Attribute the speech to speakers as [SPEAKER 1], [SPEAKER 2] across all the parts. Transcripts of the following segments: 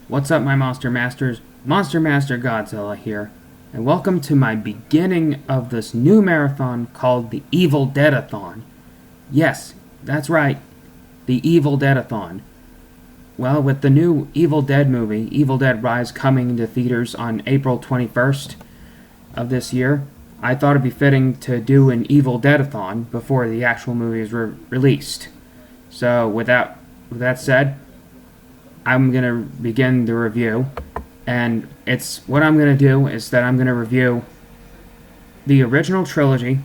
[SPEAKER 1] What's up, my Monster Masters? Monster Master Godzilla here, and welcome to my beginning of this new marathon called the Evil Dead-A-Thon. Yes, that's right, the Evil Dead-A-Thon. Well, with the new Evil Dead movie, Evil Dead Rise, coming into theaters on April 21st of this year, I thought it'd be fitting to do an Evil Dead-A-Thon before the actual movie is released. So, with that said, I'm going to begin the review, and what I'm going to do is that I'm going to review the original trilogy,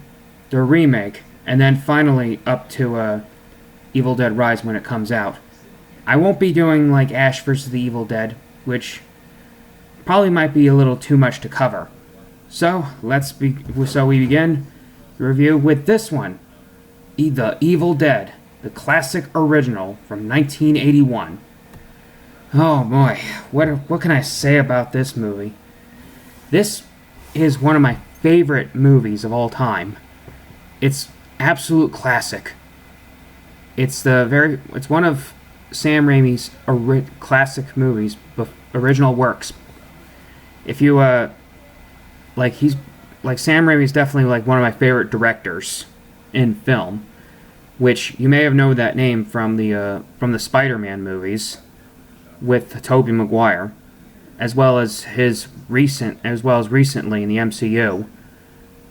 [SPEAKER 1] the remake, and then finally up to Evil Dead Rise when it comes out. I won't be doing like Ash vs. the Evil Dead, which probably might be a little too much to cover. So we begin the review with this one, The Evil Dead, the classic original from 1981. Oh boy, what can I say about this movie? This is one of my favorite movies of all time. It's absolute classic. It's one of Sam Raimi's classic movies, original works. If you Sam Raimi's definitely like one of my favorite directors in film, which you may have known that name from the Spider-Man movies with Tobey Maguire, as well as recently in the MCU,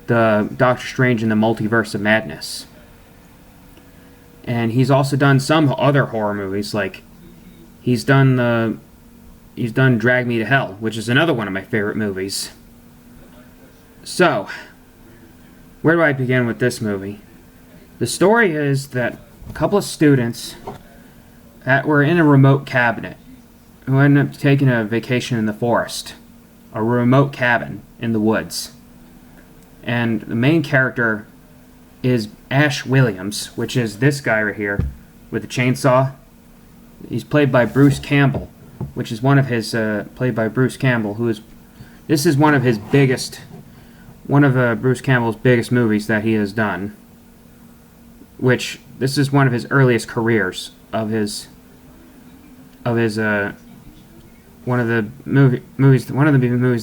[SPEAKER 1] the Doctor Strange in the Multiverse of Madness. And he's also done some other horror movies, like he's done Drag Me to Hell, which is another one of my favorite movies. So, where do I begin with this movie? The story is that a couple of students that were in a remote cabinet who ended up taking a vacation in the forest, a remote cabin in the woods. And the main character is Ash Williams, which is this guy right here with the chainsaw. He's played by Bruce Campbell, which is one of his this is one of Bruce Campbell's biggest movies that he has done. Which this is one of his earliest careers one of the movies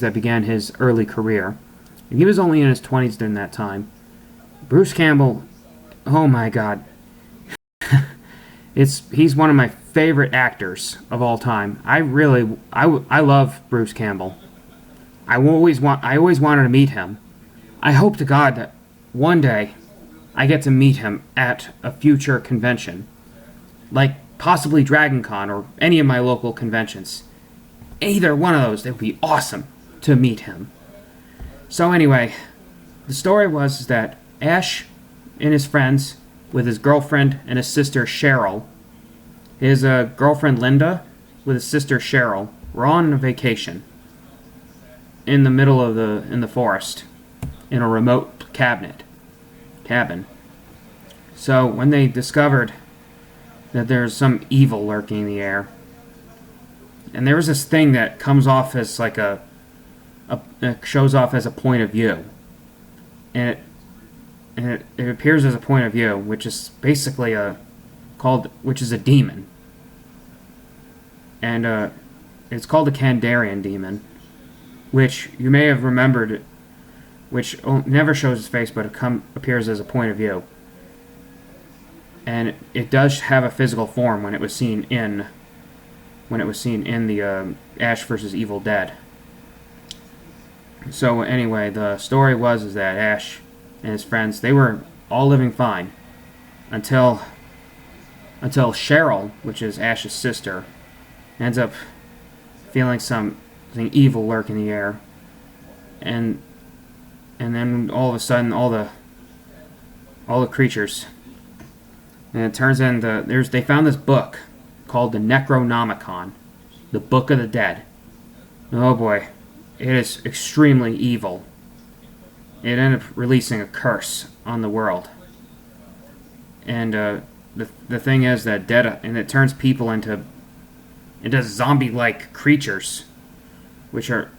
[SPEAKER 1] that began his early career. And he was only in his 20s during that time. Bruce Campbell, oh my god. He's one of my favorite actors of all time. I love Bruce Campbell. I always wanted to meet him. I hope to God that one day I get to meet him at a future convention. Like possibly Dragon Con or any of my local conventions. Either one of those, it would be awesome to meet him. So anyway, the story was that Ash and his friends, with his girlfriend and his sister Cheryl, his girlfriend Linda with his sister Cheryl, were on a vacation in the middle of in the forest, in a remote cabin. So when they discovered that there's some evil lurking in the air, and there was this thing that comes off as like it shows off as a point of view, and it appears as a point of view, which is basically which is a demon, and it's called a Kandarian demon, which you may have remembered, which never shows his face, but it appears as a point of view, and it does have a physical form when it was seen in the Ash vs. Evil Dead. So anyway, the story was that Ash and his friends, they were all living fine until Cheryl, which is Ash's sister, ends up feeling something evil lurk in the air, and then all of a sudden all the creatures, and it turns into they found this book called the Necronomicon, the Book of the Dead. Oh boy, it is extremely evil. It ended up releasing a curse on the world. And the thing is that it turns people into zombie-like creatures, which are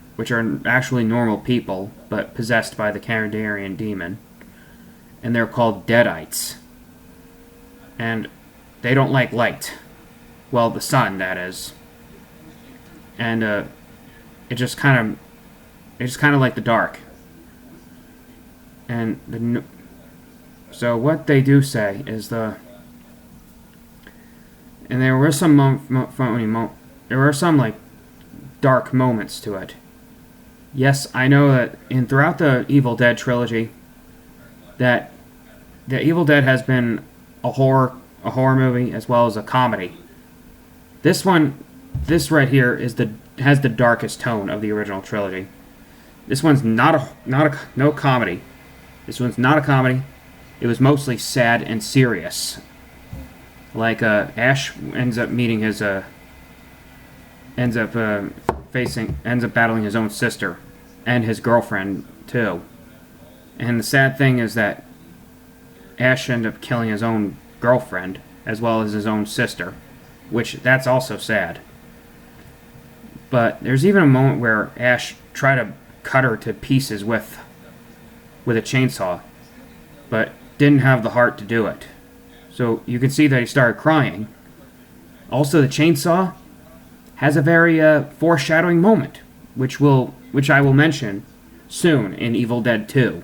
[SPEAKER 1] actually normal people, but possessed by the Kandarian demon. And they're called Deadites. And they don't like light. Well, the sun, that is. and it just kind of like the dark. And so what they do say is and there were some there were some like dark moments to it. Yes, I know that throughout the Evil Dead trilogy, that the Evil Dead has been a horror movie as well as a comedy. This right here has the darkest tone of the original trilogy. This one's no comedy. This one's not a comedy. It was mostly sad and serious. Like Ash ends up meeting his ends up battling his own sister and his girlfriend too. And the sad thing is that Ash ended up killing his own girlfriend as well as his own sister, which that's also sad. But there's even a moment where Ash tried to cut her to pieces with a chainsaw, but didn't have the heart to do it. So you can see that he started crying. Also, the chainsaw has a very foreshadowing moment, which I will mention soon in Evil Dead 2.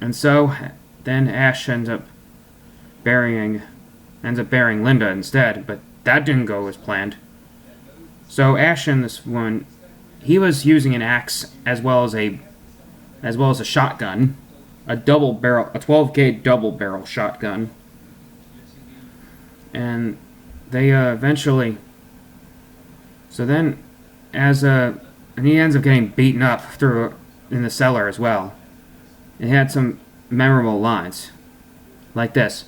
[SPEAKER 1] And so then Ash ends up burying Linda instead, but that didn't go as planned. So Ash in this one, he was using an axe as well as a shotgun. A 12 gauge double barrel shotgun, and they eventually. So then, and he ends up getting beaten up in the cellar as well. It had some memorable lines, like this: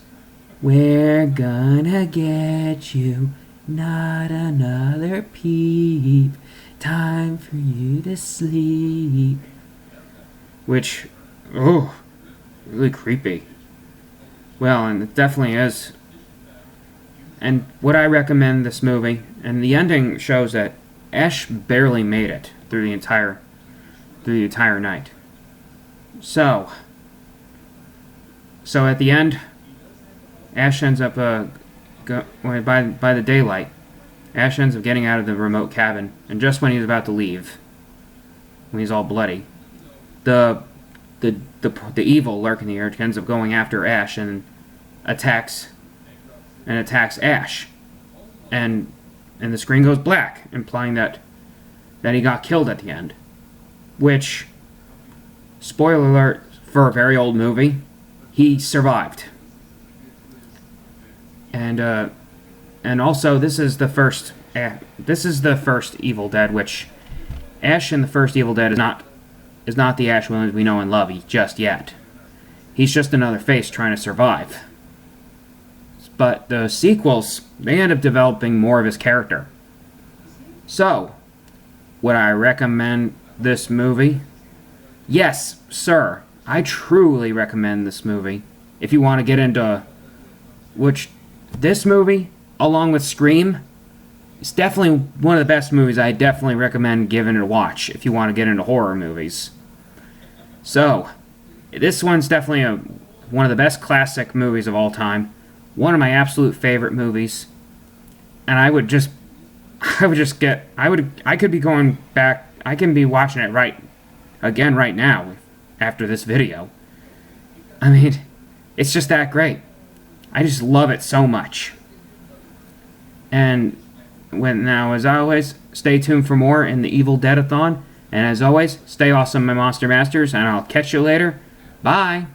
[SPEAKER 1] "We're gonna get you, not another peep. Time for you to sleep." Which, really creepy. Well, and it definitely is. And would I recommend this movie? And the ending shows that Ash barely made it through the entire night. So at the end, Ash ends up by the daylight, Ash ends up getting out of the remote cabin, and just when he's about to leave, when he's all bloody, the evil lurking here ends up going after Ash and attacks Ash, and the screen goes black, implying that he got killed at the end. Which, spoiler alert for a very old movie, he survived. And also this is the first Evil Dead, which Ash in the first Evil Dead is not the Ash Williams we know and love just yet. He's just another face trying to survive. But the sequels, they end up developing more of his character. So, would I recommend this movie? Yes, sir. I truly recommend this movie. If you want to get into this movie, along with Scream, it's definitely one of the best movies I definitely recommend giving it a watch if you want to get into horror movies. So, this one's definitely one of the best classic movies of all time. One of my absolute favorite movies. And I could be going back, I can be watching it right now after this video. I mean, it's just that great. I just love it so much. And as always, stay tuned for more in the Evil Dead-A-Thon. And as always, stay awesome, my Monster Masters, and I'll catch you later. Bye!